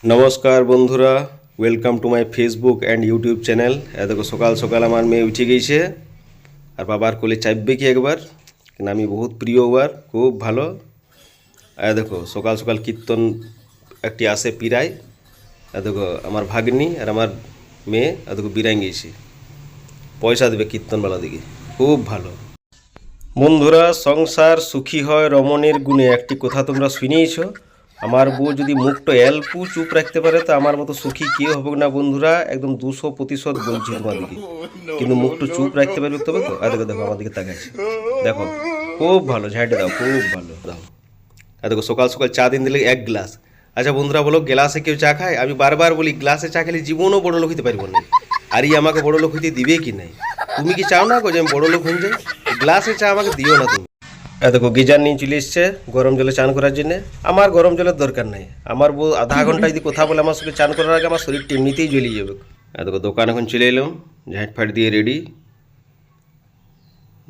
নমস্কার বন্ধুরা, welcome to my Facebook and YouTube channel. দেখো সকাল সকাল আমার মেয়ে উঠে গেছে আর বাবার কোলে চাপবে কি একবার, কিন্তু আমি বহুত প্রিয় ওর, খুব ভালো। দেখো সকাল সকাল কীর্তন একটি আসে পিরায়। দেখো আমার ভাগ্নি আর আমার মেয়ে দেখো বিরাই গেছে, পয়সা দেবে কীর্তনবেলা দিকে, খুব ভালো। বন্ধুরা, সংসার সুখী হয় রমণীর গুণে, একটি কথা তোমরা শুনিয়েছ। আমার বউ যদি মুখটা অল্প চুপ রাখতে পারে তো আমার মতো সুখী কেউ হবে না বন্ধুরা, একদম 200% বলছি তোমাদেরকে। কিন্তু মুখটা চুপ রাখতে পারবে তবে তো। আর দেখো দেখো আমার দিকে তাকাচ্ছে, দেখো খুব ভালো, ঝাঁটে দাও, খুব ভালো দাও। আর দেখো সকাল সকাল চা দিন দিলে 1 গ্লাস। আচ্ছা বন্ধুরা বলো, গ্লাসে কেউ চা খায়? আমি বারবার বলি গ্লাসে চা খেলে জীবনও বড় লোক হতে পারবো না। আর ই আমাকে বড় লোক হইতে দিবে কি নাই? তুমি কি চাও না গো যে আমি বড় লোক হয়ে যাই? গ্লাসে চা আমাকে দিও না তুমি। দেখো গিজার নিয়ে চলে এসছে গরম জলে চান করার জন্য। আমার গরম জলের দরকার নেই, আমার বউ আধা ঘন্টা যদি কথা বলে আমার সঙ্গে চান করার আগে আমার শরীরটা এমনিতেই জ্বলিয়ে যাবে। দেখো দোকান এখন চলে এলাম, ঝাঁট ফাট দিয়ে রেডি।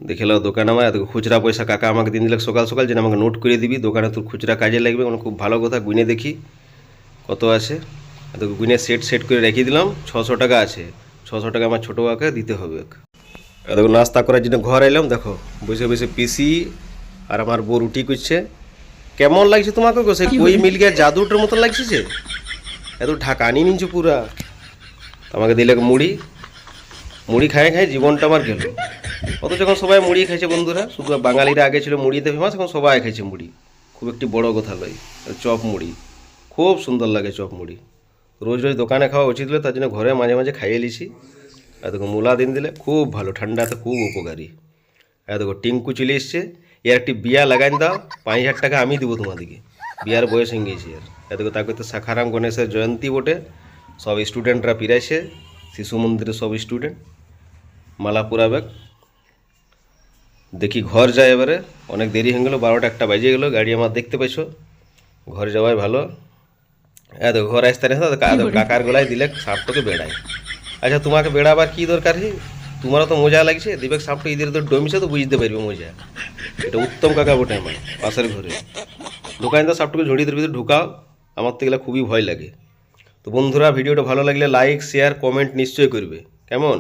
দেখে নাও দোকান আমার। দেখো খুচরা পয়সা কাকা আমাকে দিন দিলে সকাল সকাল, যেন আমাকে নোট করে দিবি, দোকানে তোর খুচরা কাজে লাগবে। মানে খুব ভালো কথা, গুনে দেখি কত আছে। দেখো গুনে সেট করে রেখে দিলাম। 600 টাকা আছে, 600 টাকা আমার ছোটো কাকে দিতে হবে। দেখো নাস্তা করার জন্য ঘর এলাম, দেখো বসে বসে পিসি আর আমার বউ রুটি করছে। কেমন লাগছে তোমাকে গো? সেই কই মিল গিয়ে জাদুটার মতো লাগছে যে, এত ঢাকানি নিঞ্চু পুরা। আমাকে দিলে মুড়ি, মুড়ি খায় খায় জীবনটা আমার গেল। অথচ যখন সবাই মুড়ি খাইছে বন্ধুরা, শুধু বাঙালিরা আগে ছিল মুড়িতে ফেমাস, এখন সবাই খাইছে মুড়ি। খুব একটি বড় কথা লয়। চপ মুড়ি খুব সুন্দর লাগে, চপ মুড়ি রোজ রোজ দোকানে খাওয়া উচিত হলে, তার জন্য ঘরে মাঝে মাঝে খাইয়ে লিছি। আর দেখো মূলা দিন দিলে খুব ভালো, ঠান্ডাতে খুব উপকারী। আর দেখো টিঙ্কু চলে এসছে, এর একটি বিয়া লাগাই দাও, 5,000 টাকা আমি দেবো তোমাদেরকে। বিয়ার বয়স হয়ে গেছে এর। দেখো তাকে তো শাখারাম গণেশের জয়ন্তী বটে, সব স্টুডেন্টরা পিরাইছে, শিশু মন্দিরের সব স্টুডেন্ট মালা পুরাবে। দেখি ঘর যায় এবারে, অনেক দেরি হয়ে গেলো, 12টা 1টা বাজে গেলো। গাড়ি আমার দেখতে পাইছো, ঘরে যাওয়াই ভালো। দেখো ঘর আসতে না কাকার গলায় দিলে সাপটাকে বেড়ায়। আচ্ছা তোমাকে বেড়াবার কি দরকার? হে তোমারও তো মজা লাগছে, দিবেক সাপটা ঈদের তো ডমিছে তো বুঝতে পারবে মজা। এটা উত্তম কাকা বটে আমার পাশের ঘরে। দোকানদার সাপটাকে ঝড়িয়ে ভিতরে ঢুকাও, আমার তো এগুলো খুবই ভয় লাগে। তো বন্ধুরা, ভিডিওটা ভালো লাগলে লাইক শেয়ার কমেন্ট নিশ্চয়ই করবে, কেমন?